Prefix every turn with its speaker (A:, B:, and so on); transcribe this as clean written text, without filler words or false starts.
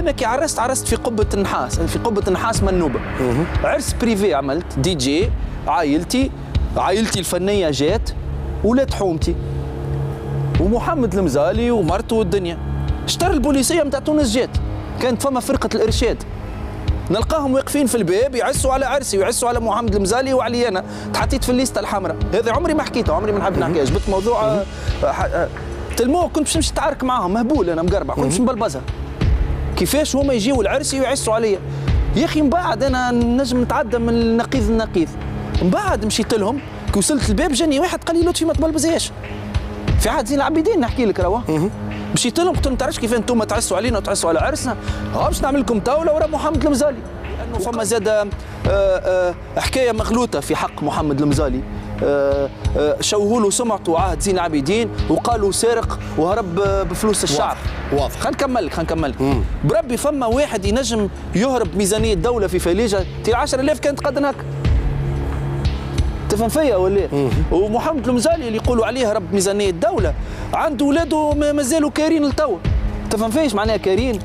A: انا كي عرست في قبه النحاس، في قبه النحاس منوبه. عرس بريفي عملت دي جي، عائلتي الفنيه جات، ولاد حومتي ومحمد المزالي ومرته والدنيا. اشترى البوليسيه نتاع تونس جات، كانت فما فرقه الارشاد، نلقاهم واقفين في الباب يعسوا على عرسي ويعسوا على محمد المزالي وعلي انا، تحطيت في الليسته الحمراء. هذا عمري ما حكيته، عمري ما نحب نحكيها، جبت موضوع تلمو كنت باش نمشي نتعارك معاهم، مهبول انا مقربع، كنت باش نبلبزها. كيفاش هما يجيوا العرسي ويعسوا عليا يا اخي. من بعد انا نجم نتعدى من النقيض للنقيض. من بعد مشيت لهم كي وصلت الباب جاني واحد قال لي لطفي ما تبلبزياش، في عهد زين العابدين نحكي لك راهو. مشيت لهم قلت لهم تعرفش كيف انتم تعسوا علينا وتعسوا على عرسنا، باش نعمل لكم طاوله ورا محمد المزالي. لانه فما زاد حكايه مغلوطه في حق محمد المزالي، شوهوا له سمعته عهد زين العابدين وقالوا سارق وهرب بفلوس الشعب.
B: واضح.
A: خلينا نكمل بربي فما واحد ينجم يهرب ميزانيه الدوله في فليجه 10,000 كانت قدر هكا. تفهم فيا ولا؟ ومحمد المزالي اللي يقولوا عليه هرب ميزانيه الدوله عنده ولاده مازالوا كارين لتوا. تفهم فيش معناها كارين؟